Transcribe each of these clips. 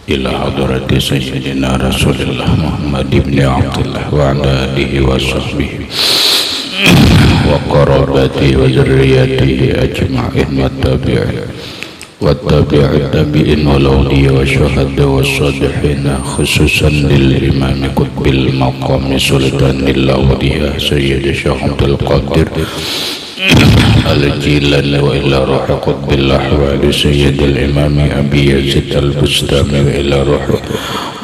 إلى حضرة سيدنا رسول الله محمد بن عبد الله وعلى آله وصحبه وقرابته وذريته أجمعين والتابعين والأولياء والشهداء والصالحين خصوصا للإمام قطب المقام سلطان الأولياء سيد الشيخ عبد القادر الجيلاني وإلى روح قطب الأحوال سيد الإمام أبي يزيد البستامي وإلى روح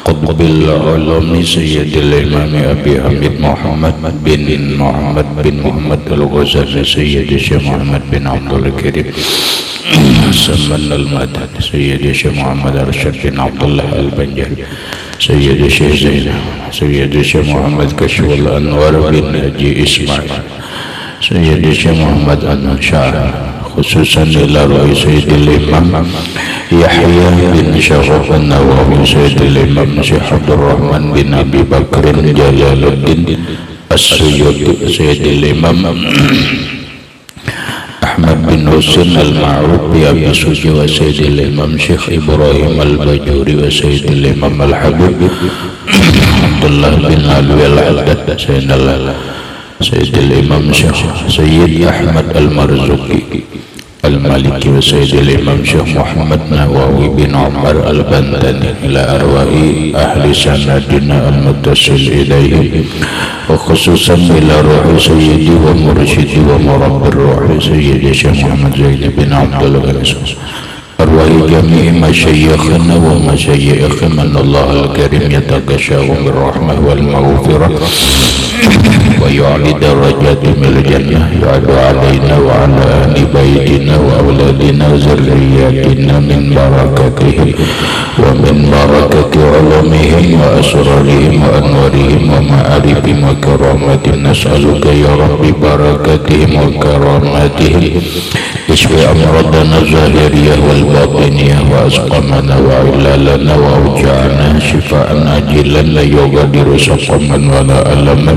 قطب العلوم سيد الإمام أبي حميد محمد بن محمد الغزالي سيد الشيخ محمد بن عبد الكريم سمن المدد سيد الشيخ محمد أرشد بن عبد الله البنجري سيد الشيخ زينب سيد الشيخ محمد كشف الأنوار بن نجي إسماعيل سيد الشيخ محمد أنشار خصوصا إلى رئيس سيد الإمام يحيى بن شرف النووي سيد الإمام شيخ عبد الرحمن بن أبي بكر جلال الدين السيوطي سيد الإمام أحمد بن حسين المعروف بأبي سوجي وسيد الإمام شيخ إبراهيم الباجوري وسيد الإمام الحبيب عبد الله بن علوي الحداد سيد الإمام شيخ سيد أحمد المرزوقي المالكي وسيد الإمام شيخ محمد نواوي بن عمر البنداني إلى أرواح أهل سندنا المتصل إليه وخصوصا إلى روح سيدي ومرشدي ومربي الروح سيدي الشيخ محمد زيد بن عبد الغني أرواح جميع مشايخنا ومشايخ من الله الكريم يتغشاهم بالرحمة والمغفرة ويعلي درجاتهم الجنة يعد علينا وعلى أهل بيتنا وأولادنا وذرياتنا من بركاتهم ومن بركة علومهم وأسرارهم وأنوارهم ومعارفهم وكراماتهم نسألك يا رب بركاتهم وكراماتهم اشفي أمراضنا الظاهرية والباطنية وأسقمنا وعلالنا وأوجاعنا شفاء عاجلا لا يغادر سقما ولا ألما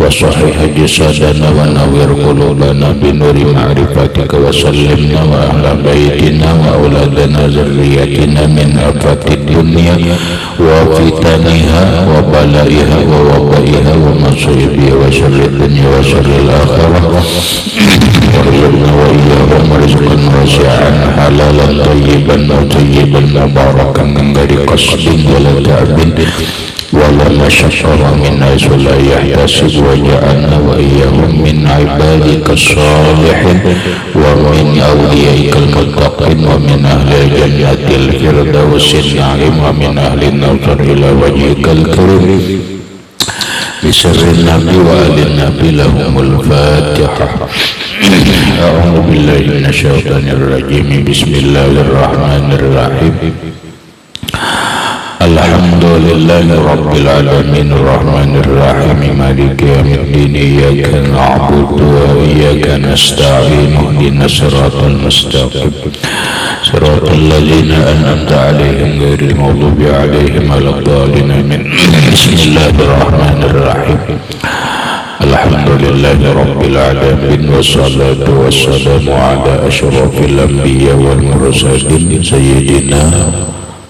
وصحح جسدنا ونور قلوبنا بنور معرفتك وسلمنا وأهل بيتنا وأولادنا ذريتنا من آفات الدنيا وفتنها وبلائها ووبائها ومصائبها وشر الدنيا وشر الآخرة وارزقنا وإياهم رزقا واسعا حلالا طيبا وطيبا مباركا من غير قصد ولا تعب ولا مشقة من حيث لا يحتسب وجعلنا وإياهم من عبادك الصالحين ومن أوليائك المتقين ومن أهل جنة الفردوس النعيم ومن أهل النصر إلى وجهك الكريم بسر النبي وآل النبي لهم الفاتحة. أعوذ بالله من الشيطان الرجيم بسم الله الرحمن الرحيم الحمد لله رب العالمين الرحمن الرحيم مالك يوم الدين إياك نعبد وإياك نستعين اهدنا الصراط المستقيم صراط الذين أنعمت عليهم غير المغضوب عليهم ولا الضالين آمين. بسم الله الرحمن الرحيم الحمد لله رب العالمين والصلاة والسلام على أشرف الأنبياء والمرسلين سيدنا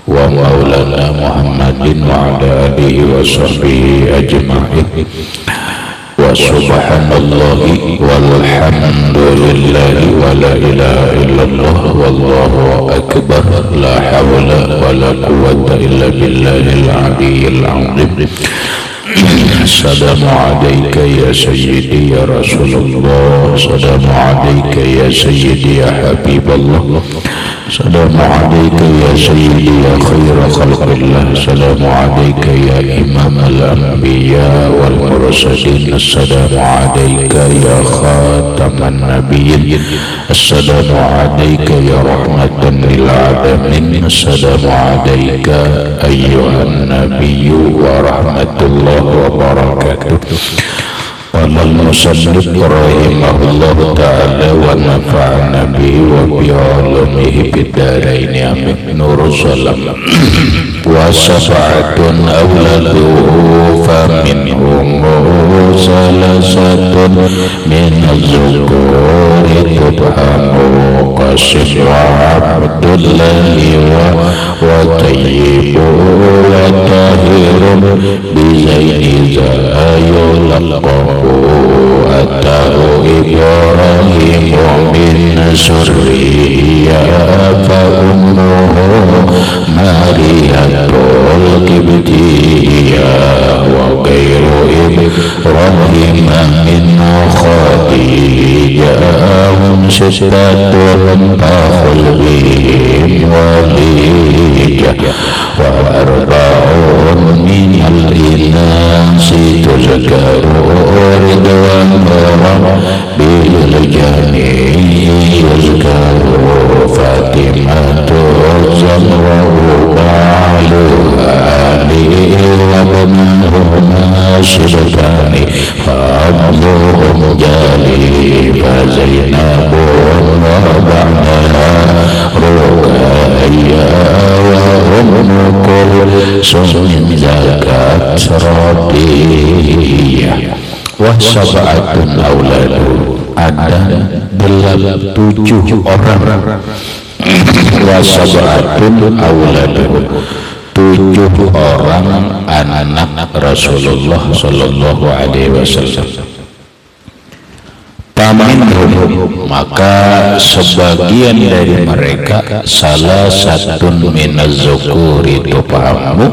ومولانا محمد وعلى آله وصحبه أجمعين وسبحان الله والحمد لله ولا إله إلا الله والله أكبر لا حول ولا قوة إلا بالله العلي العظيم. السلام عليك يا سيدي يا رسول الله السلام عليك يا سيدي يا حبيب الله السلام عليك يا سيدي يا خير خلق الله السلام عليك يا إمام الأنبياء والمرسلين السلام عليك يا خاتم النبيين السلام عليك يا رحمة للعالمين السلام عليك أيها النبي ورحمة الله وبركاته. قال المصنف رحمه الله تعالى ونفعنا به وبعلومه في الدارين آمين. نور الظلام وسبعة أولاده فمنهم ثلاثة من الذكور تبهم قاسم وعبد الله وطيب bizaini zayulaqabu atahu Ibrahimu min surriyah fa ummuhu Mariyatul Qibtiyah wa ghairu Ibrahim min Khadijah hum sittatun fakhul bihim waliyah wa arba'un min al-inasi tuzkaru ridwan bil jami yuzkaru Fatimatu Zahra Ali wa bunahuma Shibtani Fa'abduhum jali Fazainabun wa ba'daha Ruqayya wa umukul Sumin zakat Radiyah wa sab'atun awladu ada 7 orang wa sab'atun awladu 7 orang anak Rasulullah sallallahu alaihi wasallam. Faminhum maka sebagian dari mereka salah satun minaz zukuri itu pahammu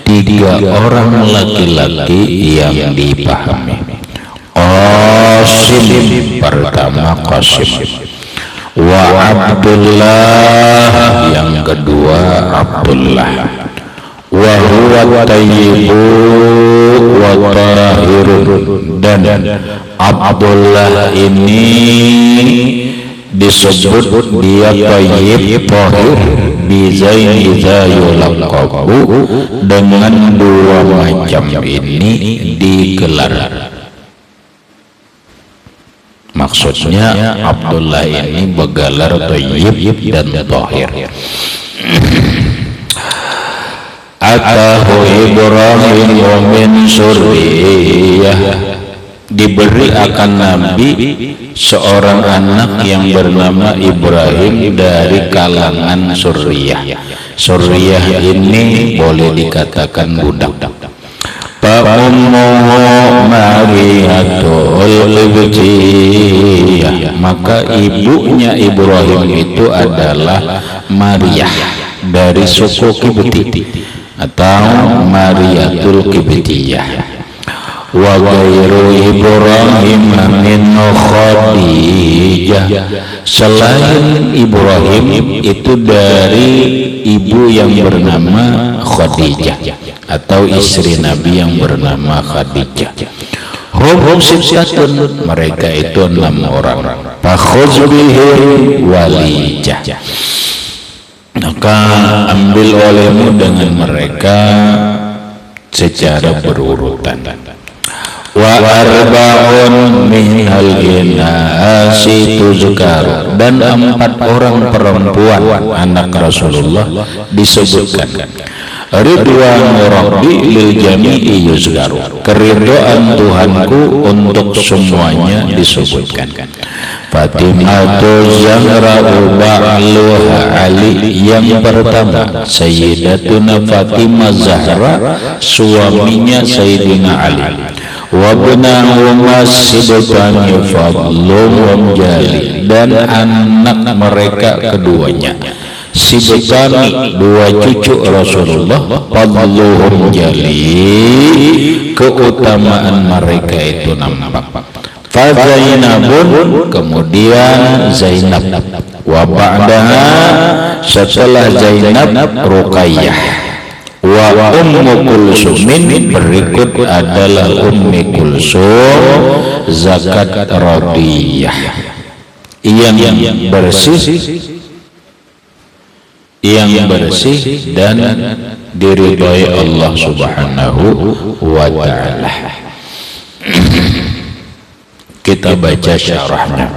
3 orang laki-laki yang dipahami. Qasim pertama Qasim wa Abdullah yang kedua Abdullah wa huwa tayyibu wa tahirun dan Abdullah ini disebut dia tayyib tahir bizaini zayulaqabu dengan 2 macam ini digelar. Maksudnya Abdullah ini bergelar tayyib dan tahir. Atahu Ibrahim min surriyah diberi akan Nabi seorang anak yang bernama Ibrahim dari kalangan surriyah. Surriyah ini boleh dikatakan budak. Ummuhu Mariyatul Qibtiyah maka ibunya Ibrahim itu adalah Maryah dari suku Qibti atau Mariyatul Qibtiyah. Wa ghairu Ibrahim min Khadijah selain Ibrahim itu dari ibu yang bernama Khadijah atau istri Nabi yang bernama Khadijah. Hum sittatun mereka itu 6 orang. Fakhudh bihim walijah maka ambil olehmu dengan mereka secara berurutan. Wa arba'un minal inasi tuzkaru dan 4 orang perempuan anak Rasulullah disebutkan. Ridwan Rabbi lil jami'i yuzkaru keridhaan Tuhanku untuk semuanya disebutkan. Fatimatu Zahra ba'luha Ali yang pertama Sayyidatuna Fatimah Zahra suaminya Sayyidina Ali wa bunahuma Sibtani Fadlum Jali dan anak mereka keduanya Sibtani 2 cucu Rasulullah Fadluhum Jali keutamaan mereka itu nampak. Zainabun kemudian Zainab wa ba'daha setelah Zainab Ruqayyah wa Ummu Kulsumin berikut adalah Ummi Kulsum Zakat Radiyah yang bersih dan diridhai Allah Subhanahu wa ta'ala. Kita baca syarahnya.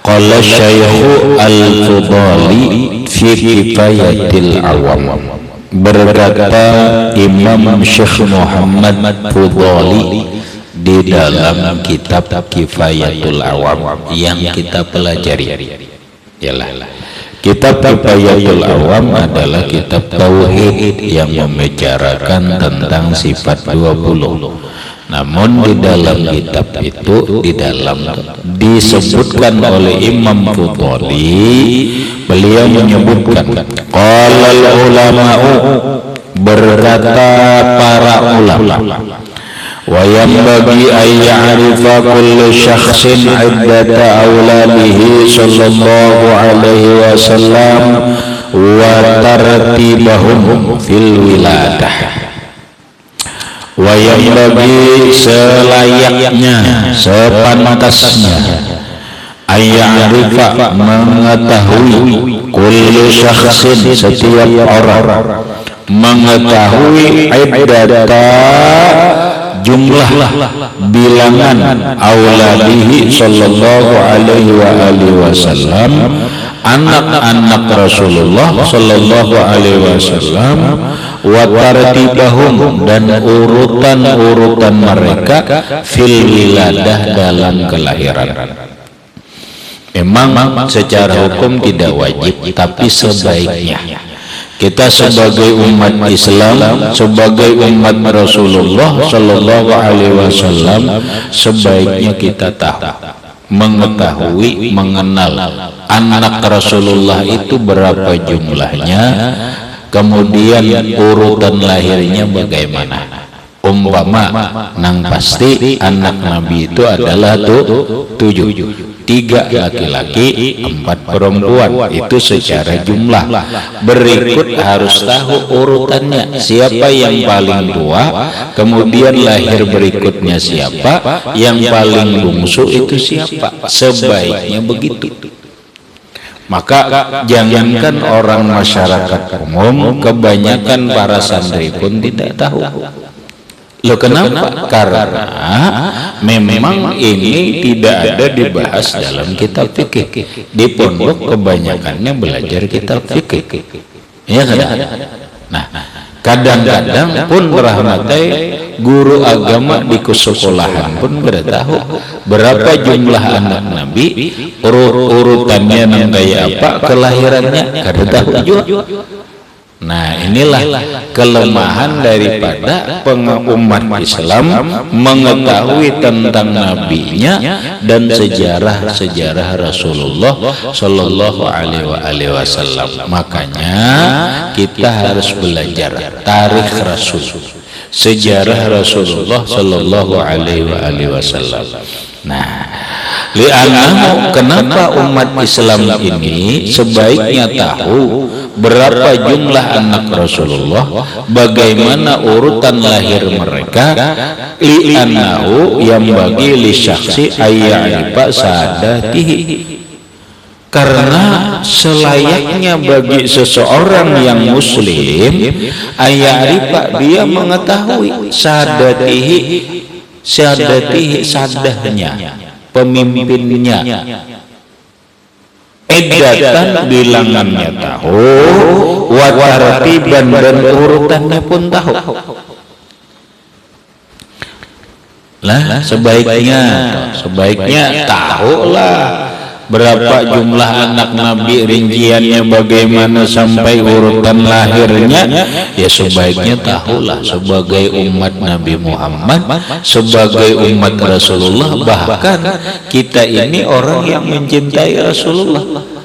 Qala Syekh Al-Fudali fi Kifayatil Awam berkata Imam Syekh Muhammad Fudali di dalam kitab Kifayatul Awam yang kita pelajari ialah Kitab Kifayatul Awam adalah kitab tauhid yang membicarakan tentang sifat 20. Namun di dalam kitab itu disebutkan oleh Imam Futhali, beliau menyebutkan qalal ulama'u, berkata para ulama, wa yanbaghi an ya'rifa kullu syakhsin 'iddata awladihi sallallahu alaihi wasallam wa tartibahum fil wiladah. Wa yanbaghi, selayaknya, sepantasnya, ayya'rifa, mengetahui, kullu syakhsin, setiap orang, mengetahui iddata, jumlah, bilangan, auladihi sallallahu alaihi wa alihi wasallam, anak-anak Rasulullah sallallahu alaihi wasallam, wa tartibahum, dan urutan-urutan mereka fil wiladah, dalam kelahiran. Memang secara hukum tidak wajib, tapi sebaiknya kita sebagai umat Islam, sebagai umat Rasulullah sallallahu alaihi wasallam, sebaiknya kita tahu, mengetahui, mengenal anak Rasulullah itu berapa jumlahnya, kemudian urutan lahirnya bagaimana. Umpama nang pasti anak Nabi itu adalah 7, 3 laki-laki, 4 perempuan, itu secara jumlah. Berikut harus tahu urutannya, siapa yang paling tua, kemudian lahir berikutnya siapa, yang paling bungsu itu siapa. Sebaiknya begitu. Maka jangankan orang masyarakat umum, kebanyakan para santri pun tidak tahu. Loh, kenapa? Karena memang ini tidak ada dibahas dalam kitab fikih. Di pondok kebanyakannya belajar kitab fikih. Ya kan? Nah, kadang-kadang pun rahmatai guru agama di sekolahan pun beritahu berapa jumlah anak Nabi, urutannya nang kayak apa, kelahirannya kada tahu juga. Nah, inilah kelemahan daripada umat Islam mengetahui tentang nabinya dan sejarah-sejarah Rasulullah sallallahu alaihi wasallam. Makanya kita harus belajar tarikh Rasul, sejarah Rasulullah sallallahu alaihi wasallam. Nah, li'annahu, kenapa umat Islam ini sebaiknya tahu berapa jumlah anak Rasulullah, bagaimana urutan lahir mereka. Li'annahu yang bagi li syakhsi ayya'rifa sadatihi, karena selayaknya bagi seseorang yang muslim, ayya'rifa, dia mengetahui sadatihi, sadahnya, pemimpinnya, iddatan, bilangannya tahu, wa tartiban, dan urutannya pun tahu. Lah, sebaiknya tahulah berapa jumlah anak Nabi, rinciannya bagaimana sampai urutan lahirnya. Ya sebaiknya tahulah sebagai umat Nabi Muhammad, sebagai umat Rasulullah. Bahkan kita ini orang yang mencintai Rasulullah.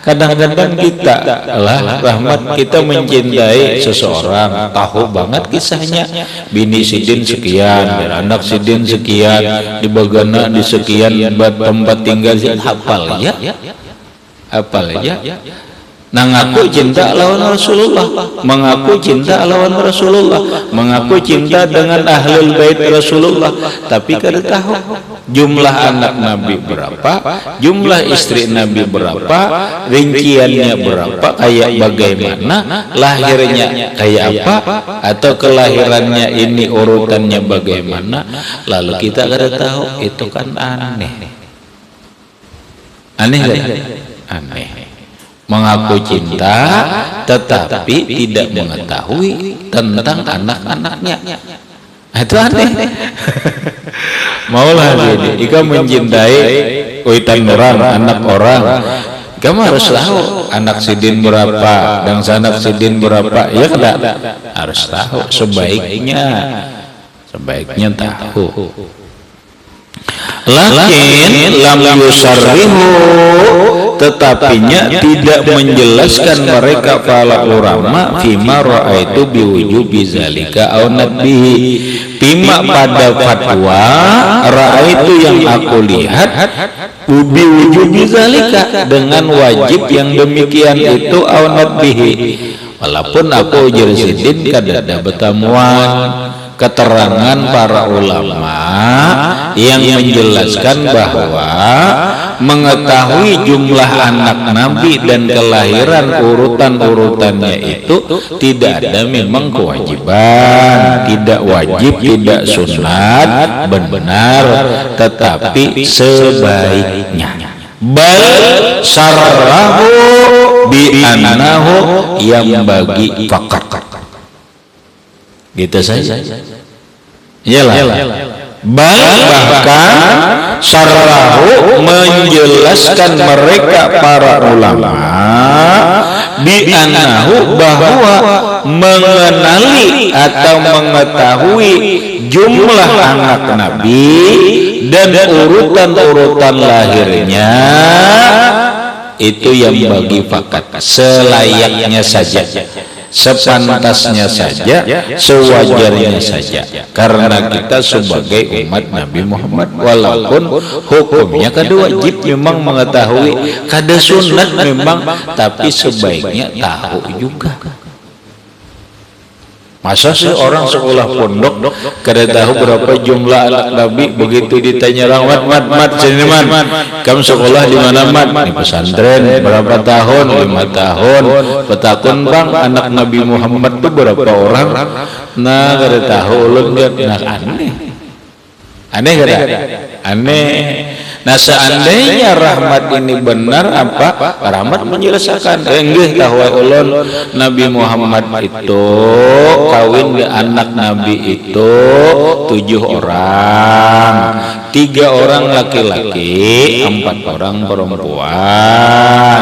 Kadang-kadang kita lah rahmat, kita mencintai seseorang, tahu banget kisahnya, bini sidin sekian, dan anak sidin sekian, di bagana di sekian tempat tinggal, hafal ya, mengaku cinta lawan Rasulullah, mengaku cinta lawan Rasulullah, mengaku cinta dengan ahlul bait Rasulullah, tapi kada tahu jumlah anak Nabi berapa, jumlah istri Nabi berapa, rinciannya berapa, kayak bagaimana, lahirnya kayak apa, atau kelahirannya ini urutannya bagaimana, lalu kita kada tahu. Itu kan aneh mengaku cinta tetapi tidak mengetahui tentang anak-anaknya. Itu aneh. Maulah ini jika mencintai witan orang, anak orang, Kamu harus tahu anak sidin berapa dan sanak sidin berapa, ya kan? Harus tahu, sebaiknya tahu. Lakin lam yusarrihu, tetapinya tidak menjelaskan mereka para ulama fima ra'aitu biwujubi zalika aw nadbihi, pima pada fatwa ra'aitu yang aku lihat biwujubi zalika, dengan wajib yang demikian itu aw nadbihi. Walaupun aku ujar sidin kadada betamuan keterangan para ulama yang menjelaskan bahwa mengetahui jumlah anak Nabi dan kelahiran urutan-urutannya itu tidak ada memang kewajiban, tidak wajib, tidak sunat, benar, tetapi sebaiknya. Bal sarrahu bi annahu yang bagi fakat. Gitu saja. Iyalah. Bahkan sarrahu menjelaskan mereka para ulama bi annahu bahwa mengenali atau mengetahui jumlah anak Nabi dan urutan-urutan lahirnya itu yang bagi fakat, selayaknya saja, sepantasnya saja, sewajarnya saja, karena kita sebagai umat Nabi Muhammad, walaupun hukumnya kada wajib memang mengetahui, kada sunat memang, tapi sebaiknya tahu juga. Masa sih orang sekolah pondok kada tahu berapa jumlah anak Nabi, begitu ditanya orang mat sini man, kamu sekolah di mana mat? Di pesantren. Berapa tahun? 5 tahun. Petakun bang, anak Nabi Muhammad itu berapa orang? Nah kada tahu ulun kan, nah aneh kada? Aneh. Nah seandainya rahmat ini benar, apa rahmat menjelaskan enggih tahu ulun Nabi Muhammad itu kawin ke anak Nabi itu 7 orang, 3 orang laki-laki, 4 orang perempuan.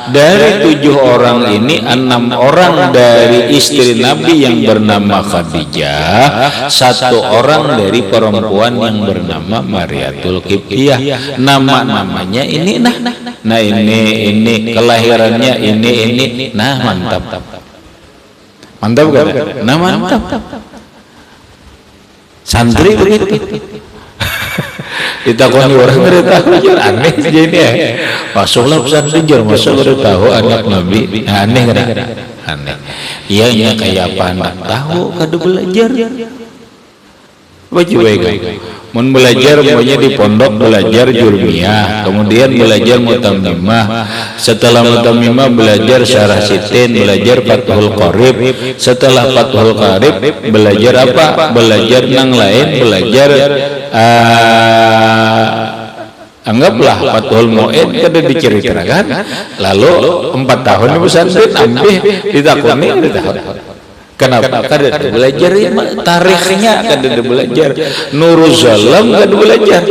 Dari 7 orang ini 6 orang dari istri Nabi yang bernama Khadijah, 1 orang dari perempuan yang bernama Mariatul Qibtiyah. Nama-namanya ini nah ini kelahirannya ini nah mantap kan? Nah mantap. Santri begitu ditakoni orang nggak tahu, aneh jadi ya. Masuklah pesantren jar, masuk nggak tahu anak Nabi, aneh kan? Aneh. Iya kayak apa anak tahu kada belajar. Wajib mun belajar pokoknya di pondok belajar jurmiyah, kemudian belajar mutamimah, setelah mutamimah belajar syarah sitin, belajar fathul qarib, setelah fathul qarib belajar apa? Belajar nang lain, belajar anggaplah fathul mu'in kada diceritakan, lalu 4 tahun di pesantren ambil ditakoni tahun. Kenapa? Kada belajar tarikhnya, kada belajar Nurul Zalam, kada belajar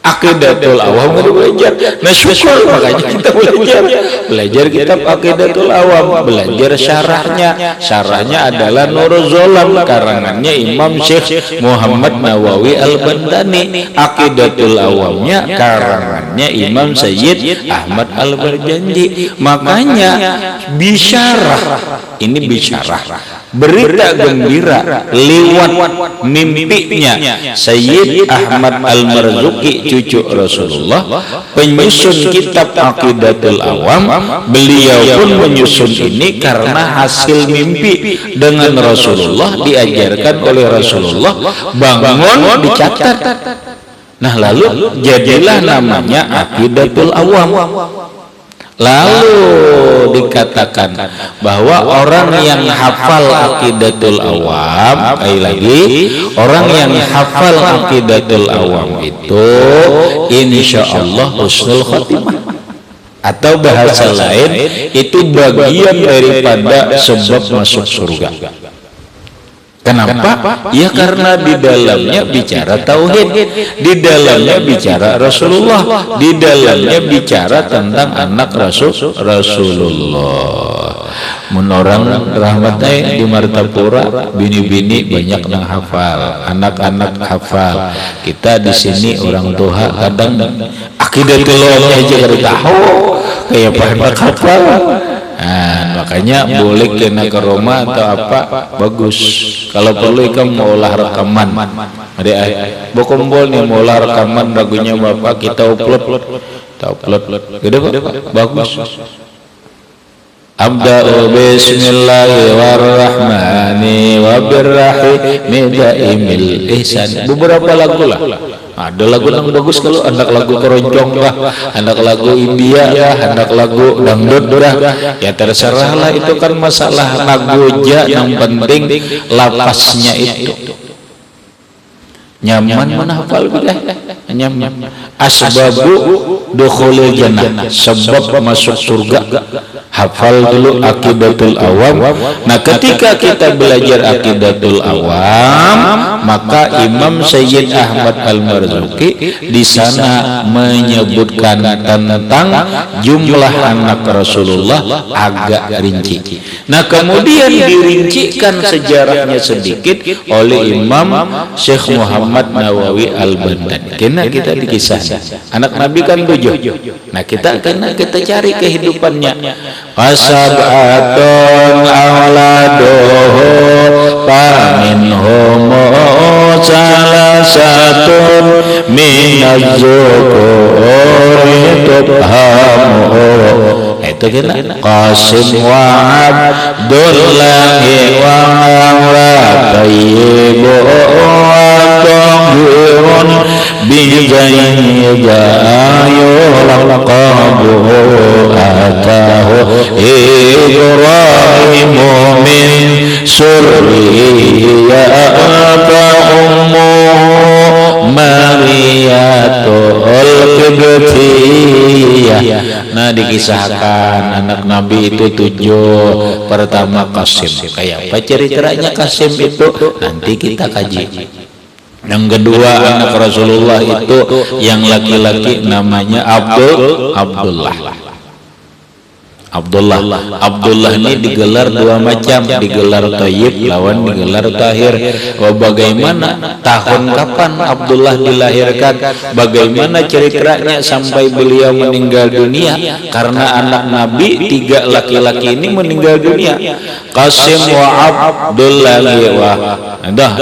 Aqidatul Awam, kada belajar. Nah syukur makanya kita belajar kitab Aqidatul Awam, belajar syarahnya adalah Nurul Zalam, karangannya Imam Syekh Muhammad Nawawi Al-Bandani. Aqidatul Awamnya karangannya Imam Sayyid Ahmad Al-Barjanji. Makanya bisyarah, ini bisyarah, berita gembira lewat mimpinya Sayyid Ahmad Al-Marzuki, cucu Rasulullah, penyusun kitab Aqidatul Awam. Beliau pun menyusun ini karena hasil mimpi dengan Rasulullah, diajarkan oleh Rasulullah, bangun dicatat. Nah lalu jadilah namanya Aqidatul Awam. Lalu dikatakan bahwa orang yang hafal Aqidatul Awam, orang yang hafal Aqidatul Awam itu insya Allah husnul khotimah, atau bahasa lain itu bagian daripada sebab masuk surga. Kenapa? Ya karena di dalamnya bicara tauhid, di dalamnya bicara Rasulullah, di dalamnya bicara tentang anak Rasulullah. Menorang rahmatnya di Martapura, bini-bini banyak yang hafal, anak-anak hafal. Kita di sini orang tua kadang akidatul aja kada tahu, kayak banyak hafal. Nah, makanya boleh kena ke rumah atau apa bagus. Kalau perlu kamu mau olah rekaman. Ada bokombol nih mau olah rekaman lagunya Bapak kita upload. Gede Pak, bagus. Abda'u bismillahirrahmani wabirrahimi daimil ihsan. Beberapa lagu lah. Ada lagu yang bagus kalau anak lagu keroncong lah, anak lagu India lah, anak lagu dangdut lah. Ya terserah lah, itu kan masalah lagu aja, yang penting lapasnya itu nyaman, menghafal bidah nyaman. Asbabu dukhulil jannah, sebab masuk surga. Hafal dulu Aqidatul Awam. Nah, ketika kita belajar Aqidatul Awam, maka Imam Sayyid Ahmad Al-Marzuki di sana menyebutkan tentang jumlah anak Rasulullah agak rinci. Nah, kemudian dirincikan sejarahnya sedikit oleh Imam Syekh Muhammad Nawawi Al-Bandani. Karena kita dikisahkan anak Nabi kan 7. Nah, kita cari kehidupannya. Wasab'atun awladuhu faminhum salasatun minaz-zukuri tubhamu. Itu kita Qasim wa Abdullahi wa Tayyibu wa Tahirun bizaini jayulaqabu atahu Ibrahimu min surriyata ummu Mariyatul Qibtiyah. Nah, dikisahkan anak Nabi itu 7. Pertama Qasim. Kayak apa ceritanya Qasim itu? Nanti kita kaji. Yang kedua anak Rasulullah itu yang laki-laki namanya Abdullah ini digelar 2 macam, digelar Thayyib lawan digelar Tahir. Bagaimana tahun kapan Abdullah dilahirkan, bagaimana ceritanya sampai beliau meninggal dunia, karena anak Nabi 3 laki-laki ini meninggal dunia. Qasim wa Abdullah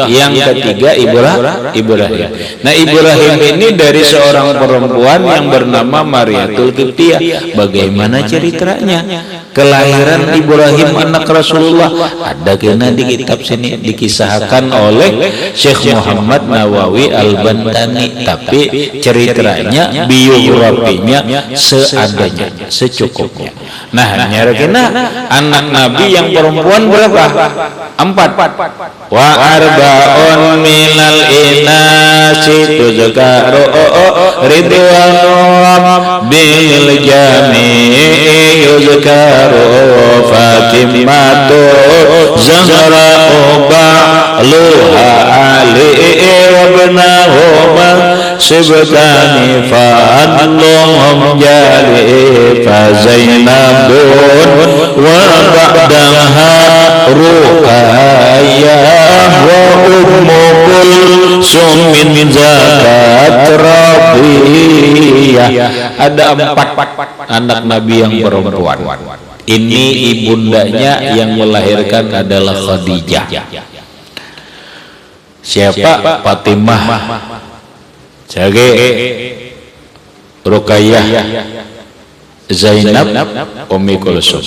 yang ketiga Ibrahim. Nah, Ibrahim ini dari seorang perempuan yang bernama Mariyatul Qibtiyah. Bagaimana ceritanya kelahiran Ibrahim anak Rasulullah? Ada kena di kitab sini dikisahkan oleh Syekh Muhammad Nawawi Al-Bandani, tapi ceritanya biografinya seadanya, secukupnya. Nah, nyarikina anak Nabi yang perempuan berapa? 4. Wa arba'un minal inasi tuzkaru ridwanu bil jami'i yuzkaru Fatimatu Zahra ba'luha Ali wabnahuma Sibtani fa'adluhum jali Fazainabun wa ba'daha Ruqayyah wa ummu kulsum min zakat Rabiyah. Ada 4 anak Nabi yang perempuan. Ini ibundanya yang melahirkan adalah Khadijah. Siapa? Fatimah, Jage, Ruqayyah, Zainab, Ummi Kulsum.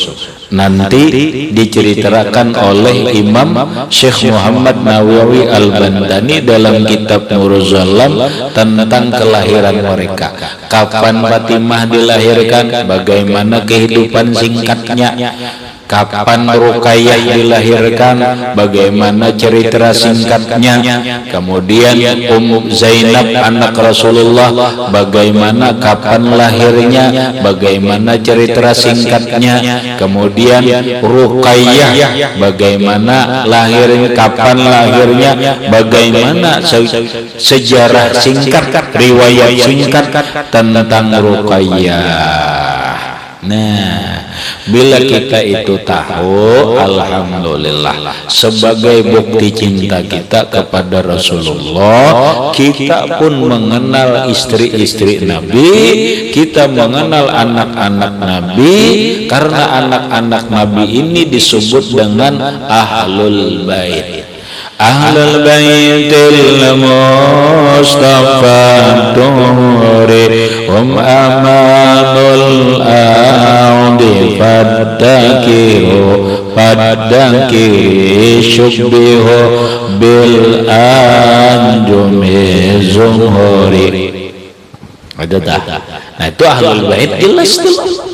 Nanti diceritakan oleh Imam Syekh Muhammad Nawawi Al-Bandani dalam kitab Nurul Zalam tentang kelahiran mereka. Kapan Fatimah dilahirkan, bagaimana kehidupan singkatnya, kapan Ruqayyah dilahirkan, bagaimana cerita singkatnya. Kemudian Zainab anak Rasulullah, bagaimana kapan lahirnya, bagaimana cerita singkatnya. Kemudian Ruqayyah, bagaimana lahirnya, kapan lahirnya, bagaimana sejarah singkat, riwayat singkat tentang Ruqayyah. Nah, bila kita itu tahu, alhamdulillah, sebagai bukti cinta kita kepada Rasulullah, kita pun mengenal istri-istri Nabi, kita mengenal anak-anak Nabi, karena anak-anak Nabi ini disebut dengan Ahlul Bait. Ahlul Baitil Mustafa Tuhri amanul audi faddakiri syubbihu bil anjumi zumhuri. Ada tak? Nah itu Ahlul Bait jelas tuh.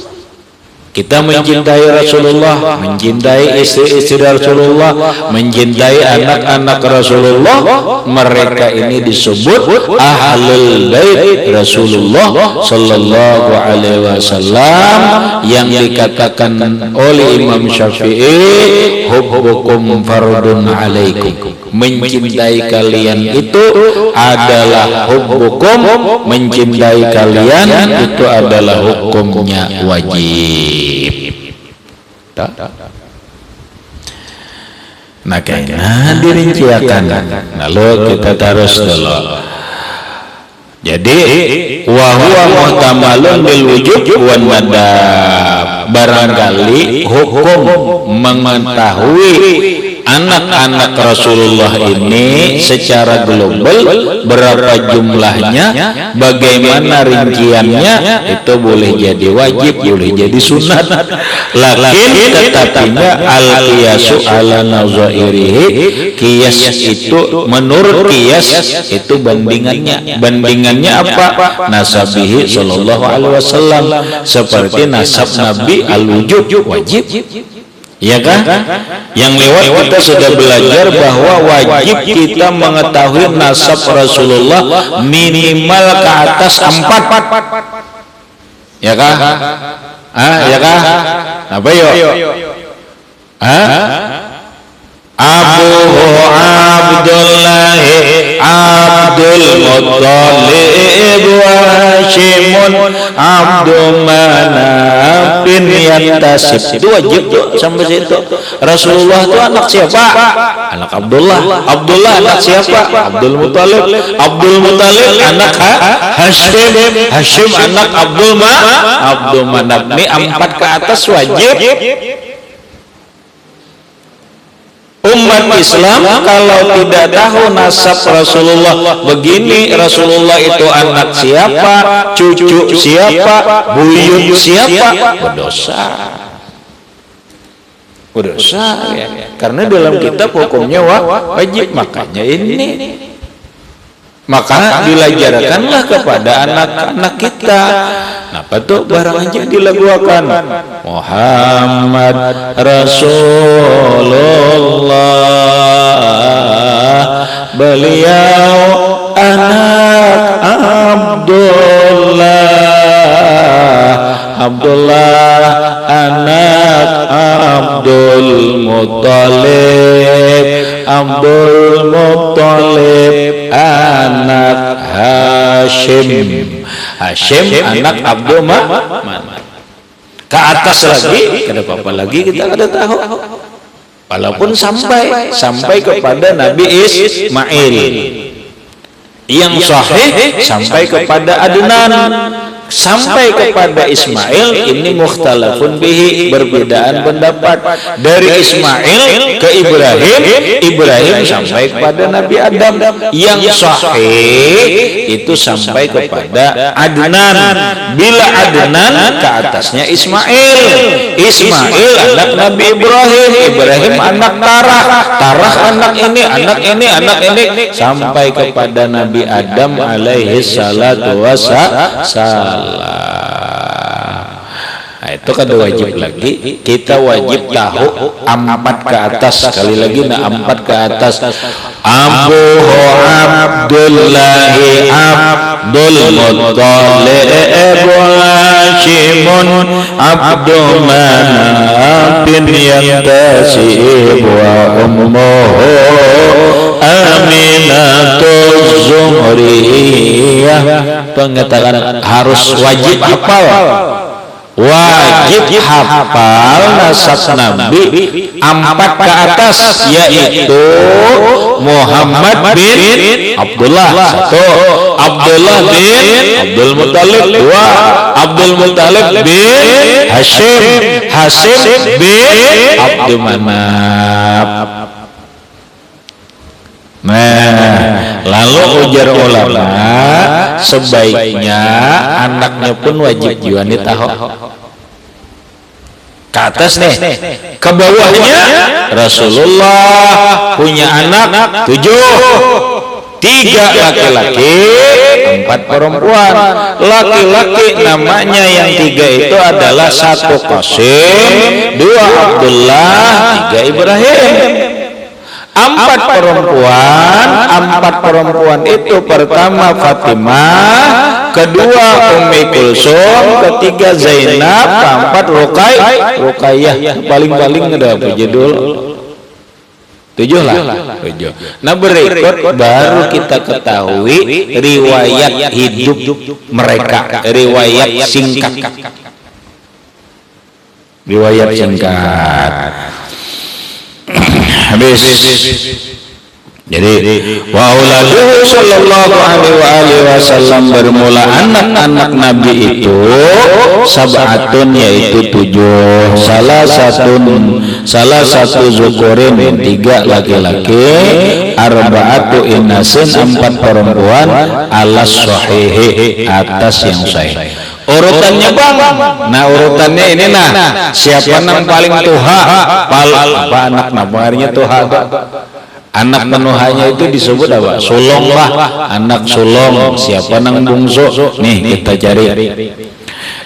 Kita mencintai Rasulullah, mencintai istri-istri Rasulullah, mencintai anak-anak Rasulullah. Mereka ini disebut Ahlul Bait Rasulullah Sallallahu Alaihi Wasallam, yang dikatakan oleh Imam Syafi'i, hubbukum fardun alaikum. Mencintai kalian itu adalah hubbukum, mencintai kalian itu adalah hukumnya wajib. Nah kayaknya dirinciakan, lalu kita terus dulu. Jadi wahwa muhtamalun bil wujub wan nadab, barangkali hukum mengetahui anak-anak Rasulullah ini secara global berapa jumlahnya, bagaimana rinciannya, itu boleh jadi wajib, boleh jadi sunat. Lakin tetapinya al-qiyasu ala nazairihi, qiyas itu menurut qiyas itu bandingannya apa? Nasabihi sallallahu alaihi wasallam, seperti nasab Nabi al-wujub, wajib. Ya kan? Yang lewat kita sudah belajar bahwa wajib kita mengetahui nasab Rasulullah minimal ke atas 4. Ya kan? Ya kan? Apa yuk? Abu Abdullah Abdul Muttalib wa Hashimun Abdul Manaf bin Yantasib. Itu wajib tuh sampai situ. Rasulullah itu anak siapa? Anak Abdullah. Abdullah anak siapa? Abdul Muttalib. Abdul Muttalib anak Hashim. Hashim anak Abdul Manaf. Ini 4 ke atas wajib. Umat Islam kalau tidak tahu nasab Rasulullah, begini Rasulullah itu anak siapa, cucu siapa, buyut siapa, berdosa ya. Karena dalam kitab hukumnya wajib, makanya ini. Maka dilajarkanlah kepada anak-anak kita. Apa tuh barang aja dilaguakan Muhammad Rasulullah, beliau anak Abdullah anak Abdul Muttalib anak Hashim anak Abdul Manaf. Ke atas lagi, kenapa apa lagi kita ada tahu. Walaupun sampai kepada Nabi Ismail, yang sahih sampai kepada Adnan, sampai kepada Ismail ini mukhtalafun bihi, berbedaan pendapat. Dari Ismail ke Ibrahim sampai kepada Nabi Adam. Yang sahih itu sampai kepada Adnan. Bila Adnan ke atasnya Ismail anak Nabi Ibrahim anak Tarah anak ini sampai kepada Nabi Adam alaihi salatu wassalam. itu kada wajib lagi, kita wajib tahu 4 ke atas. Sekali lagi 4 ke atas. Abu Abdullahi Abdul Muttalib Hashimun Abdul Manaf bin Yantasib wa ummuhu Aminatul Zuhriyah. Pengetahuan harus wajib hafal. Wajib hafal nasab Nabi 4 ke atas, yaitu Muhammad bin Abdullah 1, Abdullah bin Abdul Muttalib 2, Abdul Muttalib bin Hashim, Hashim bin Abdul Manaf. Nah, lalu ujar ulama, sebaiknya anaknya pun wajib juga tahu. Ke atas nih, ke bawahnya Rasulullah punya anak 7, 3 laki-laki, 4 perempuan. Laki-laki namanya yang 3 itu adalah 1 Qasim, 2 Abdullah, 3 Ibrahim. 4 perempuan itu pertama Fatimah, kedua Ummi Kulsum, ketiga Zainab, keempat Ruqayyah. Paling-paling ada apa judul? 7 lah. 7. Nah, berikut baru kita ketahui riwayat hidup mereka, riwayat singkat. Habis. Jadi wa auladuhu sallallahu alaihi wasallam, bermula anak-anak Nabi itu sab'atun, yaitu 7. Salah satu zukurin, 3 laki-laki, arba'atu inasin, 4 perempuan, alas sahihi, atas yang sahih. Urutannya bang, nah urutannya ini siapa yang paling tuha? Apa anak namanya tuha? Anak penuhannya itu disebut apa? Sulung lah, anak sulung. Siapa nang bungsu? Nih kita cari.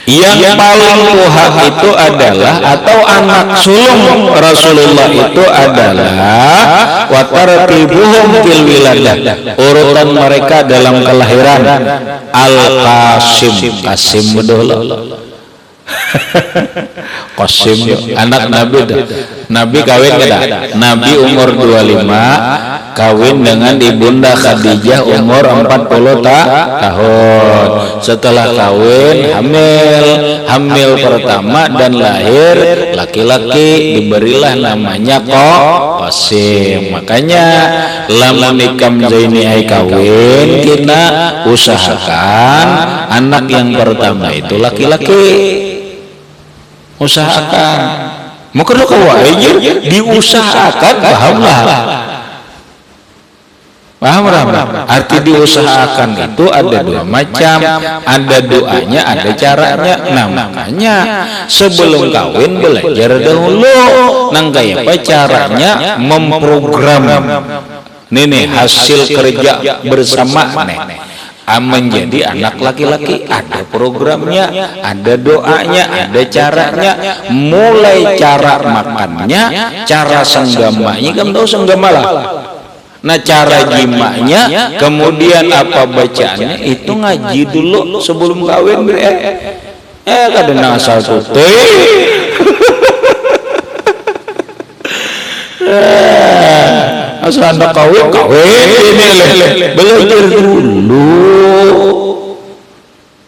Yang paling tuha itu adalah, atau anak sulung Rasulullah itu adalah watartibuhum fil wiladah, urutan mereka dalam kelahiran, Al-Qasim, Qasim betul. Qasim anak Nabi dah. Nabi kawin kada? Nabi umur 25 kawin dengan ibunda Khadijah umur 40 tahun. Setelah kawin hamil pertama dan lahir laki-laki, diberilah namanya Qasim. Makanya lamun nikam Zaini ai kawin, kita usahakan anak yang pertama itu laki-laki. Usahakan, mungkin lo kawain diusahakan, paham? Arti diusahakan itu ada 2 macam, ada doanya, ada caranya. Nah, makanya sebelum kawin belajar dahulu nang kayak apa caranya memprogram nih hasil kerja bersama menjadi anak laki-laki. Ada programnya, ada doanya, ada caranya. Mulai cara makannya, cara senggamanya, kamu tahu senggama lah. Nah, cara jimanya, kemudian apa bacaannya, itu ngaji dulu sebelum kawin. Kadang asal tutup. Asal anak kawin ini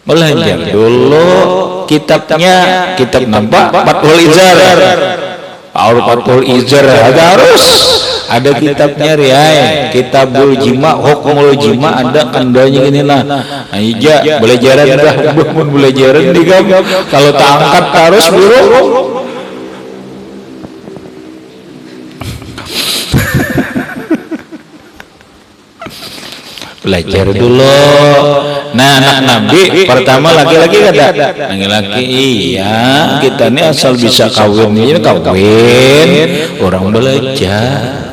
belajar dulu kitabnya, kitab nampak Fathul Izar, Fathul Izar harus ada kitabnya, Kitabul Jima, Hukmul Jima, ada kandanya gini lah. Iya, belajaran dah, belajaran nih kalau tak angkat harus buru. Belajar dulu. Nah, anak Nabi pertama laki-laki kada? Laki-laki. Iya, kita ini asal bisa kawin ini kawin, orang belajar.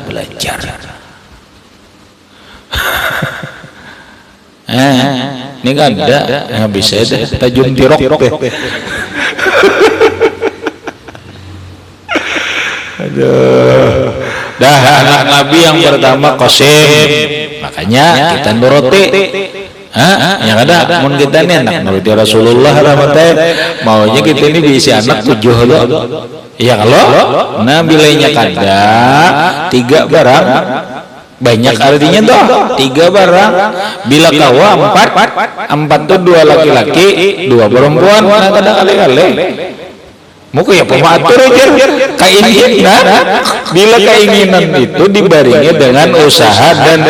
Ini kan ada, nggak bisa deh, tajun tirok deh. Aduh. Dah anak Nabi yang pertama Qasim. Makanya kita nuruti. Yang ada mun kita nih anak nuruti Rasulullah rahmatullah. Maunya kita ini bisa anak 7 loh. Iya kalau Nabi lainnya kada 3 barang banyak artinya toh 3 barang bila kawa 4 tuh 2 laki-laki 2 perempuan nah kada kali-kali muka ya pematur aja keinginan bila keinginan itu dibarengi dengan usaha dan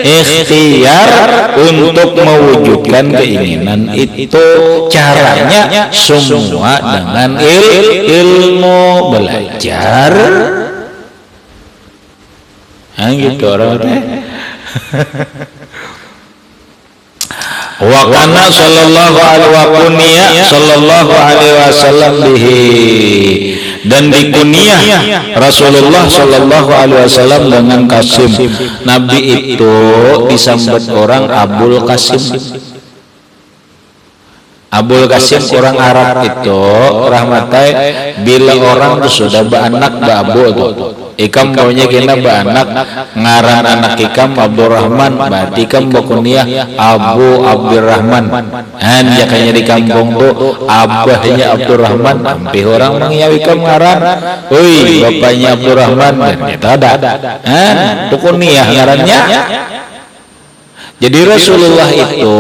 ikhtiar untuk mewujudkan keinginan itu caranya semua dengan ilmu belajar gitu orang teh wa kana sallallahu alaihi wasallam bihi dan dikunyah Rasulullah sallallahu alaihi wasallam dengan Qasim. Nabi itu disambut orang Abul Qasim. Abul Qasim orang Arab itu rahmatai bila orang tuh sudah beranak babu tuh ikam maunya kena beranak ngaran anak ikam Abdurrahman berarti ikam bakuniah Abu Abdurrahman ya kayaknya di kampung tuh abahnya Abdurrahman hampir orang mengiyawi ikam ngaran woi bapaknya Abdurrahman dan itu ada bakuniah ngarannya. Jadi Rasulullah itu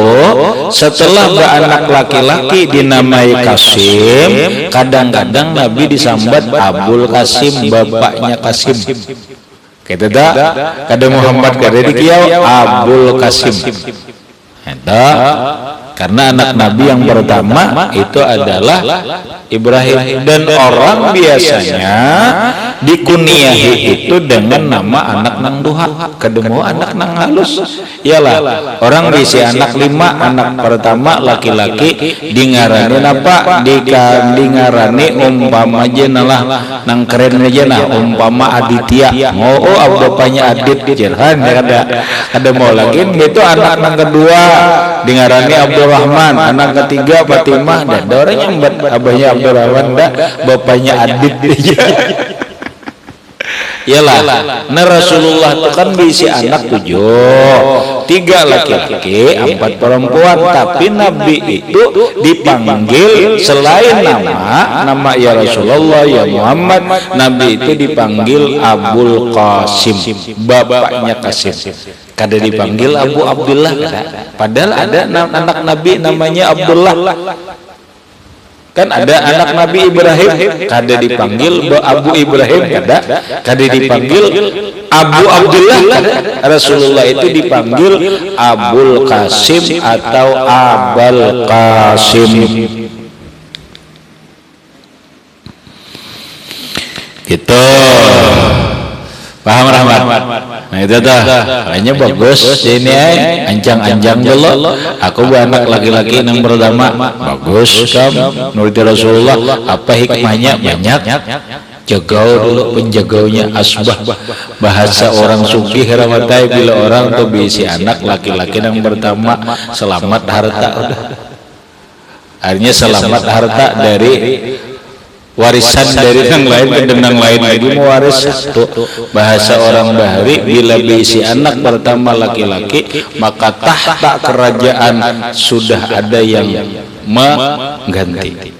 setelah beranak laki-laki dinamai Qasim, kadang-kadang Nabi disambat Abul Qasim, bapaknya Qasim. Kita dah kada Muhammad kada dikiau Abul Qasim. Eta karena anak Nabi yang pertama itu adalah Ibrahim dan orang biasanya dikuniahi itu dengan nama anak nang duha kedemu anak nang halus iyalah orang bisi anak 5 anak pertama laki-laki dingarani apa dingarani umpama aja nalah nang keren aja nah umpama Aditya bapaknya Adit jerhan ada mau lagi itu anak nang kedua dingarani Abdurrahman anak ketiga Fatimah dan orang yang abahnya Abdurrahman bapaknya Adit aja. Iyalah, nah Rasulullah itu kan berisi anak 7, 3 laki-laki, 4 perempuan. Tapi Nabi itu dipanggil selain nama ya Rasulullah, ya Muhammad. Nabi itu dipanggil Abul Qasim, bapaknya Qasim. Kada dipanggil Abu Abdullah, padahal ada anak Nabi namanya Abdullah. Kan ada anak Nabi Ibrahim kada dipanggil Abu Ibrahim kada dipanggil Abu Abdullah Rasulullah itu dipanggil Abul Qasim atau Abul Qasim gitu. Paham Rahmat? Nah itu dah kayaknya bagus ini anjang-anjang dulu aku beranak laki-laki yang pertama bagus kam nuruti Rasulullah apa hikmahnya banyak jagau dulu penjagaunya asbah bahasa orang sugih rahmatai bila orang tuh bisi anak laki-laki yang pertama selamat harta akhirnya selamat harta dari warisan dari yang lain ke yang lain lagi mewaris satu bahasa orang bahari bila bisi anak pertama laki-laki maka tahta kerajaan sudah ada yang mengganti.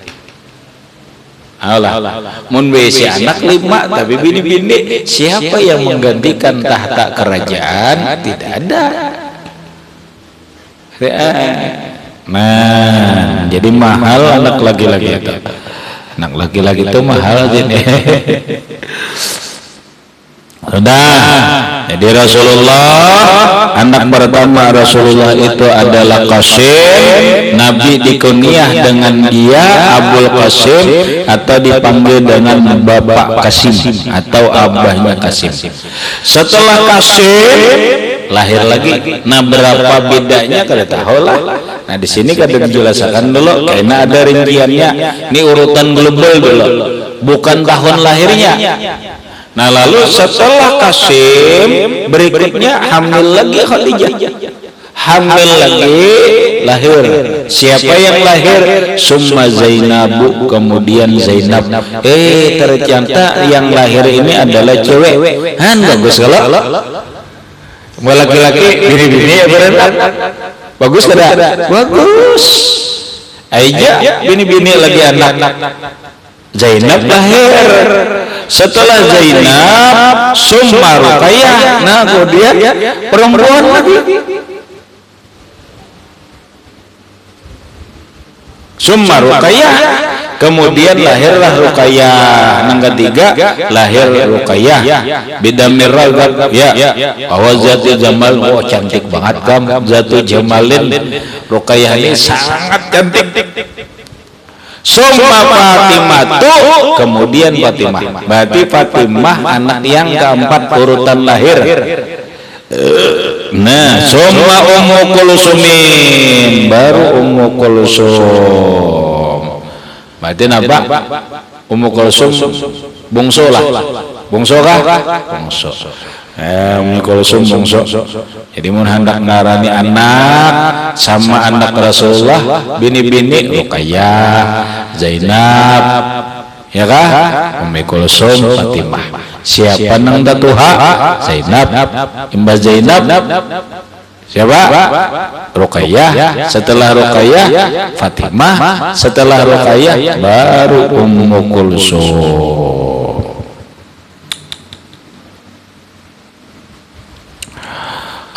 Allah mun bisi anak 5 tapi bini-bini siapa yang menggantikan tahta kerajaan tidak ada. Nah jadi mahal anak laki-laki itu. Anak laki-laki itu mahal jadi. Sudah. Jadi Rasulullah anak pertama Rasulullah itu adalah Qasim. Nabi dikunyah dengan dia Abul Qasim atau dipanggil dengan Bapak Qasim atau abahnya Qasim. Setelah Qasim lahir lagi. Nah berapa bedanya kada tahu lah. Nah di sini kada dijelaskan dulu karena ada rinciannya. Ini urutan global dulu, bukan tahun lahirnya. Nah lalu setelah Qasim berikutnya hamil lagi Khadijah. Hamil lagi lahir. Siapa yang lahir? Summa Zainabu, kemudian Zainab. Ternyata yang lahir ini adalah cewek. Bagus kalau laki-laki bini-bini ya berenang. Bagus kada? Bagus. Aja bini-bini lagi anak. Zainab lahir. Setelah Zainab, Summa Ruqayyah. Nah, kemudian perempuan lagi. Summa Ruqayyah. Kemudian lahirlah Ruqayyah. Yang ketiga lahir Ruqayyah. Bidamir Ragab. Ya. Awazati Jamal. Oh, cantik banget kamu. Zatu Jamalin. Ruqayyah ini sangat cantik. Summa Fatimah tuh, kemudian Fatimah. Berarti Fatimah anak yang keempat urutan lahir. Nah, summa Ummu Kulsumin, baru Ummu Kulsum. Berarti apa? Ummu Kulsum bungsu lah. Bungsu kah? Bungsu. Ummu Kulsum bungsu. Jadi mun hendak ngarani anak sama anak Rasulullah, bini-bini Ruqayyah, Zainab, ya kah? Ummu Kulsum, Fatimah. Siapa nang datuha? Zainab. Imba Zainab siapa? Ruqayyah. Setelah Ruqayyah Fatimah. Setelah Ruqayyah baru Ummu Kulsum.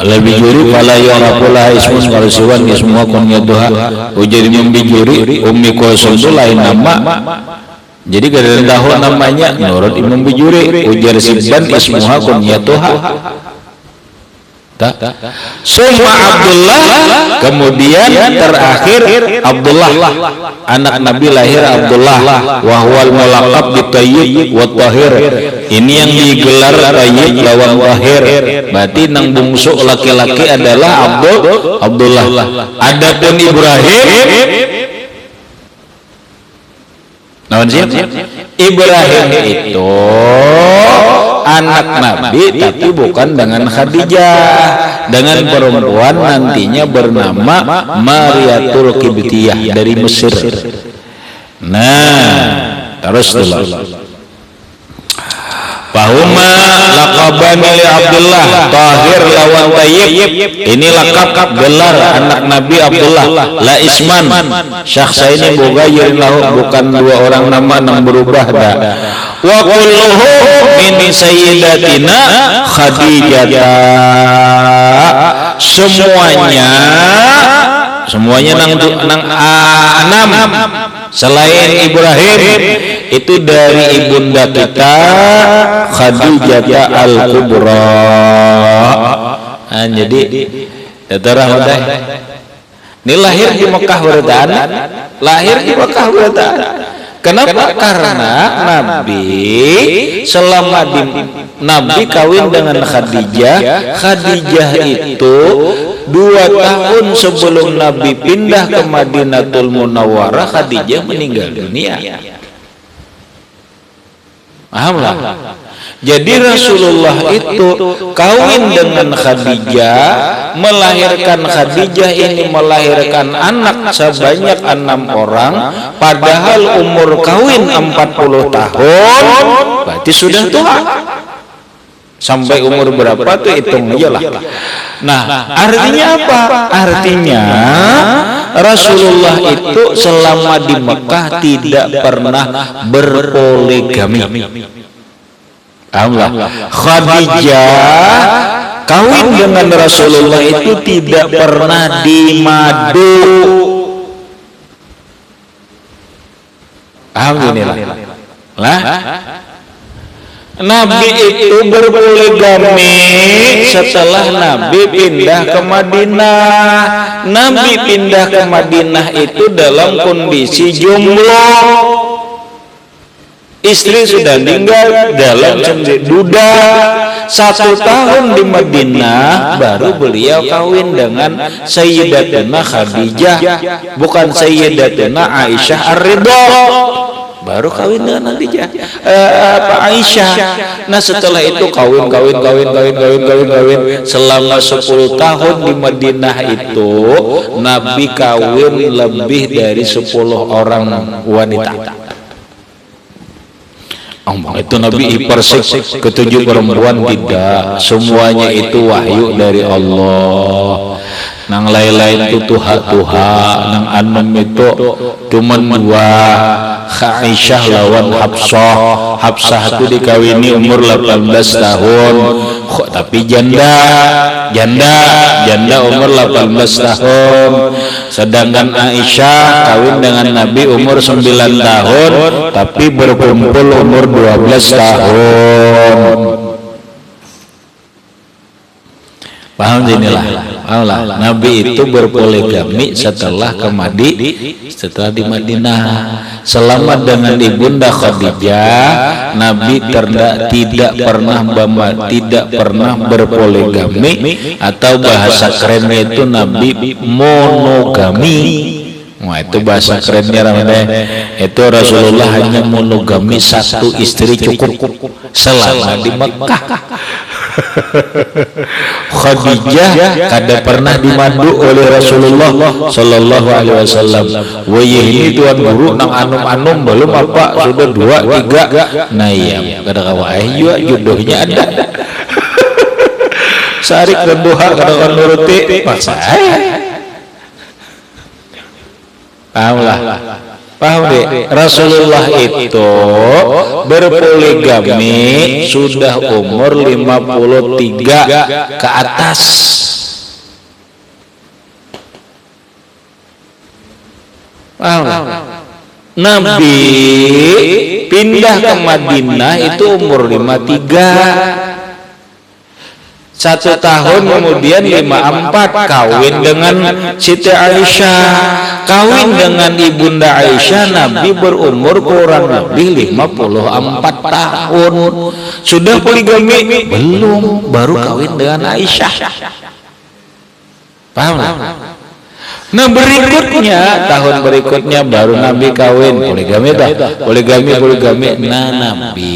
Lebih juri pala yarafulah ismun marsiwan ismuha kunyatuha. Jadi membijuri Ummi Kulsum itu lain nama. Jadi kadang tahu namanya menurut Imam Bijuri. Ujar Sibban ismuha kunyatuha. Summa Abdullah, kemudian terakhir Abdullah, anak Nabi lahir Abdullah. Wa huwal mulaqab bi Tayyib wa Tahir. Ini yang digelar Tayyib lawan Tahir. Berarti nang bungsu laki-laki adalah Abdullah. Adapun Ibrahim, naon sih? Ibrahim itu anak Nabi tapi bukan dengan Khadijah, dengan perempuan nantinya bernama Mariatul Qibtiyah dari Mesir. Nah, terus dulu. Bahuma laqabani li Abdullah, Tahir lawan Tayyib. Ini lakab gelar anak Nabi Abdullah. La isman, syakhsa ini boga lahu, bukan dua orang nama yang berubah dah. Wa kulluhu min sayyidatina Khadijah. Semuanya nang enam selain Ibrahim itu dari ibunda kita Khadijah al-Kubra. Jadi terah udah ini lahir di Mekah berdan, lahir di Mekah berdan. Kenapa? Karena Nabi selama Nabi kawin dengan Khadijah. Khadijah itu 2 tahun sebelum Nabi pindah ke Madinatul Munawwarah, Khadijah meninggal dunia. Pahamlah. Jadi Rasulullah itu kawin dengan Khadijah, melahirkan Khadijah ini melahirkan anak sebanyak 6 orang, padahal umur kawin 40 tahun, berarti sudah tua. Sampai umur berapa tuh hitung aja lah. Nah, artinya apa? Artinya Rasulullah itu selama di Mekah tidak pernah berpoligami. Khadijah kawin dengan Rasulullah itu tidak pernah dimadu. Alhamdulillah. Lah, Nabi itu berpoligami setelah Nabi pindah ke Madinah. Nabi pindah ke Madinah itu dalam kondisi jomblo. Istri sudah meninggal dalam duda. 1 tahun di Madinah baru beliau kawin dengan Sayyidatuna Khadijah, bukan Sayyidatuna Aisyah Ar-Ridha. Baru kawin dengan Khadijah, Aisyah. Nah setelah itu kawin selama 10 tahun di Madinah itu Nabi kawin lebih dari 10 orang wanita. Itu Nabi ipersik ke-7 perempuan tidak, semuanya itu wahyu dari Allah. Nang lain-lain itu tuha nang anem itu cuman 2, Aisyah lawan Hafsah itu dikawini umur 18 tahun. Tapi janda umur 18 tahun. Sedangkan Aisyah kawin dengan Nabi umur 9 tahun tapi berkumpul umur 12 tahun. Paham inilah. Nabi itu berpoligami setelah di Madinah. Selama dengan Ibunda Khadijah, Nabi tidak pernah berpoligami, atau bahasa kerennya itu Nabi monogami. Wah, itu bahasa kerennya itu Rasulullah hanya monogami 1 istri cukup selama di Mekah. Khadijah kada pernah dimandu oleh Rasulullah sallallahu alaihi wasallam. Wayah ini tuan guru nang anum-anum belum apa sudah 2, 3. Nah iya kada kawai juga jodohnya ada. Sarik dan duha kada nuruti paksa. Paham deh, Rasulullah itu berpoligami sudah umur 53 ke atas. Nabi pindah ke Madinah itu umur 53. 1 tahun kemudian 54 kawin dengan Siti Aisyah. Kawin dengan Ibunda Aisyah Nabi berumur kurang lebih 54 tahun. Sudah poligami? Belum, baru kawin dengan Aisyah. Paham? Nah tahun berikutnya baru Nabi kawin. Poligami. Nah Nabi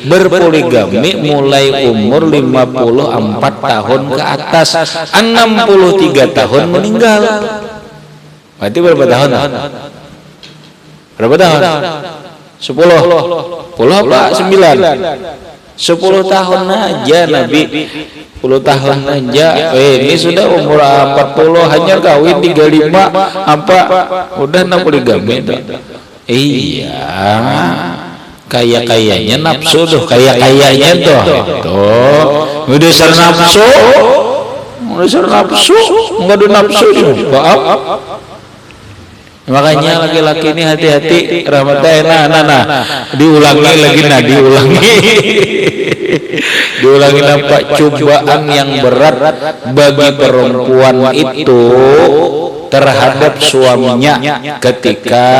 berpoligami mulai umur 54 tahun ke atas. 63 tahun meninggal. Berarti berapa tahun? 10 apa? 9? 10 tahun aja Nabi. 10 tahun aja. Ini sudah umur 40 hanya kawin 35 apa? Udah 6 poligami itu. Iya. Kayaknya nafsu tuh, kayaknya tuh. Udah ser nafsu. Enggak ada nafsu juga. Makanya laki-laki ini hati-hati, rahmatnya nah, diulangi nampak cobaan yang berat bagi perempuan itu terhadap suaminya ketika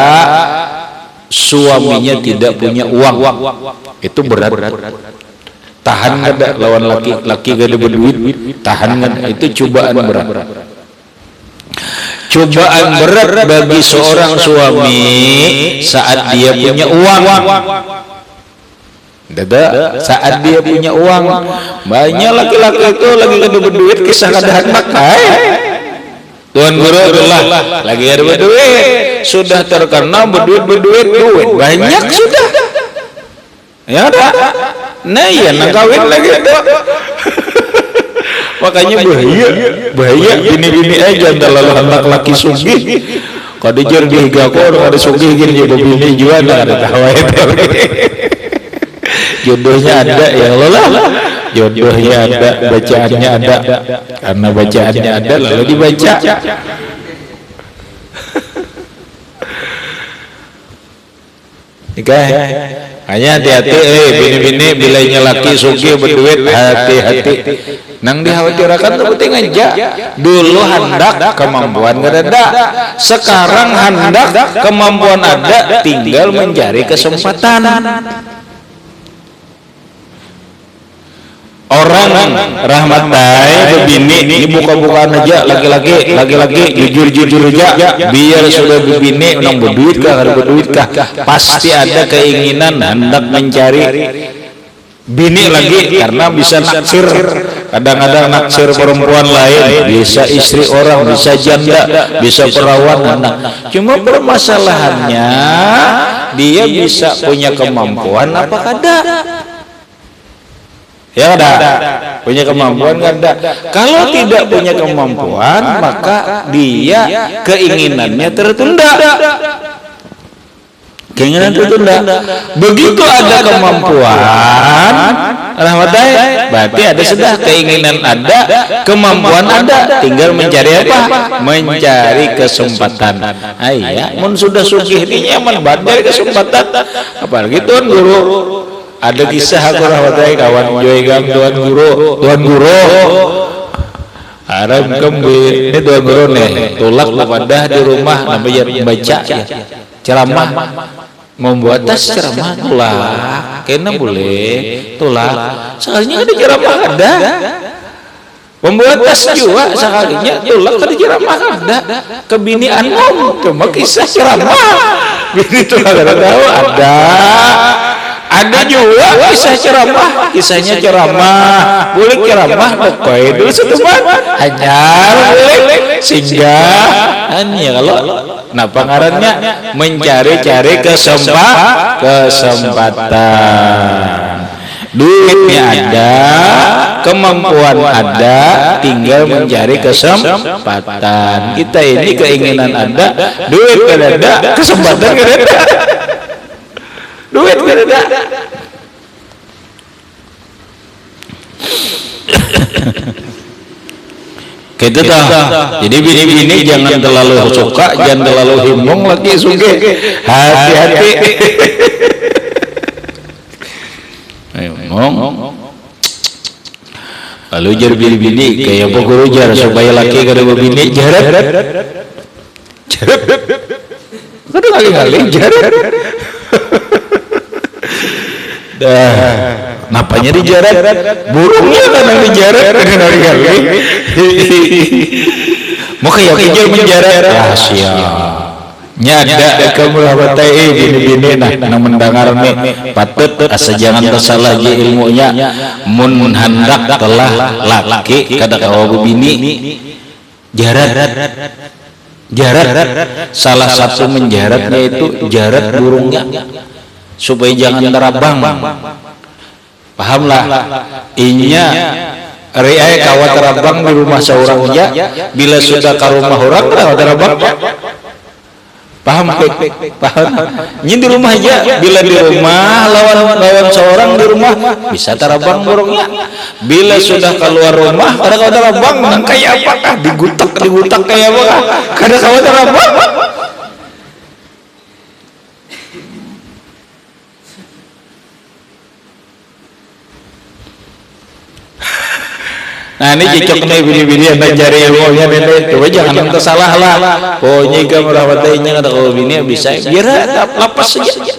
suaminya tidak punya uang. Itu berat. Tahan ada lawan laki gak ada berduit, tahan itu cobaan berat. Cobaan berat bagi seorang suami saat dia punya uang. Saat dia punya uang, banyak laki-laki itu lagi ada berduit kisah keadaan makai. Tuan guru adalah lagi ada berduit, sudah terkenal berduit banyak sudah. Ya ada. Nah iya kawin lagi itu. Makanya bahaya bini-bini aja dalam anak laki sugih. Kalau dijar dihiga kok ada sugih gini jadi bini juga ada tahu itu. Jodohnya ada ya Allah. Jodohnya ada, bacaannya ada. Karena bacaannya ada lalu dibaca. Hanya hati-hati bini-bini bilainya laki sugih berduit hati-hati. Nang dikhawatirkan tuh penting aja. Dulu hendak kemampuan gak ada, sekarang hendak kemampuan ada, tinggal mencari kesempatan. Orang rahmatai bebini ini buka-bukaan aja laki-laki jujur aja biar sudah bebini orang berduit kah pasti ada keinginan hendak mencari bini lagi karena bisa naksir, kadang-kadang naksir perempuan lain, bisa istri orang, bisa janda, bisa perawan anak. Cuma permasalahannya dia bisa punya kemampuan apa kada? Ya ada, punya kemampuan kada? Kalau tidak punya kemampuan maka dia keinginannya tertunda. Keinginan tertunda. Begitu ada kemampuan, rahmatai, berarti ada sudah keinginan ada, kemampuan ada, tinggal mencari apa? Mencari kesempatan. Iya, mun sudah sugih ini nyaman banget dari kesempatan. Apalagi tuan guru, ada kisah aku rahmatai kawan joy gam tuan guru. Aram kembir, ini tuan guru nih, tulak wadah di rumah namanya baca ya, ceramah. Membuat tas ceramah tulak, kena boleh tulak. Sekalinya ada ceramah ada. Membuat tas juga sekalinya tulak ada ceramah ada. Kebinian cuma kisah ceramah. Bini tulak ada tahu ada. Ada juga kisah ceramah, kisahnya ceramah. Boleh ceramah pokoknya dulu seteman. Hanyar boleh singgah. Hanya kalau nah pengarannya mencari-cari kesempatan. Duitnya ada, kemampuan ada, tinggal mencari kesempatan. Kita ini keinginan ada, duit ada, kesempatan ada. Duit ada. Gitu dah. Jadi bini-bini jangan terlalu suka, jangan terlalu himbong lagi suge. Hati-hati. Ayo ngomong. Lalu jar bini-bini kayak apa guru jar supaya laki kada bini jarat. Jarat. Kada kali-kali jarat. Dah. Napanya dijarat, burungnya kadang dijarat, kadang kali. Mau kayak kejar menjarat, rahasia. Nyada kamu rabatai bini-bini nah mendengar nih patut asa jangan tersalah je ilmunya. Mun hendak telah laki kada kawa bini jarat. Salah satu menjaratnya itu jarat burungnya supaya jangan terabang. Pahamlah, inya riai kawat terabang di rumah seorang aja, bila sudah ke rumah orang kawat terabang. Paham? Ini di rumah aja, bila di rumah lawan seorang di rumah bisa terabang burungnya. Bila sudah keluar rumah, kada kawat terabang, kayak apakah digutak kayak apakah? Kada kawat terabang. Nah ini cocok nih bini-bini yang mencari ilmunya nih. Coba jangan nanti salah lah. Pokoknya kamu rawatnya ada kalau bini bisa biar lapas saja.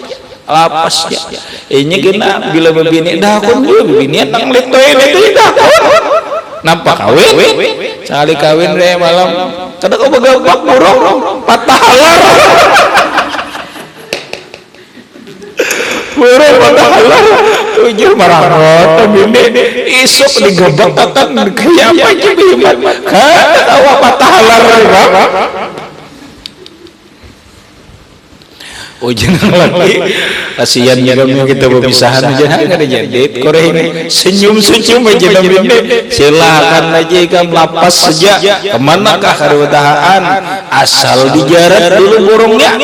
Lapas ya. Ini kena bila bini dah akun juga bini nang letoy dah akun. Nampak kawin? Sekali kawin re malam. Kada kau begabak burung patah halar. Burung patah halar. Ujur marah bini isuk digebak akan kayak apa aja biman kan tawa patah halar ujung lagi kasihan juga kita berpisahan aja nggak ada jadi koreh ini senyum aja bini silakan aja kamu lapas saja kemanakah kerudahan asal dijarat dulu burungnya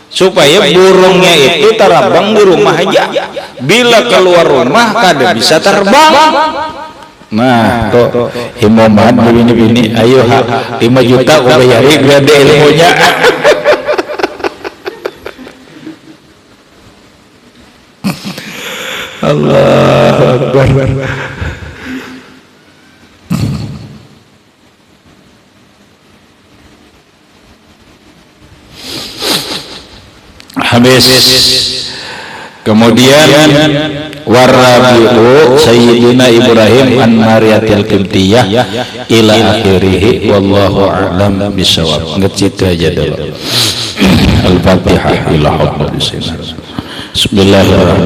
supaya burungnya itu terbang di rumah aja. Bila keluar rumah kada bisa terbang. Nah, tuh himoman bini-bini, ayo 5 juta aku bayari biar ada ilmunya. Allahu Akbar. Habis. Kemudian warabi'u sayyidina Ibrahim an Mariyatil Qibtiyah ila akhirih wallahu a'lam bisawab. Ngecit aja dulu. Al-Fatihah ila hadratis. Bismillahirrahmanirrahim.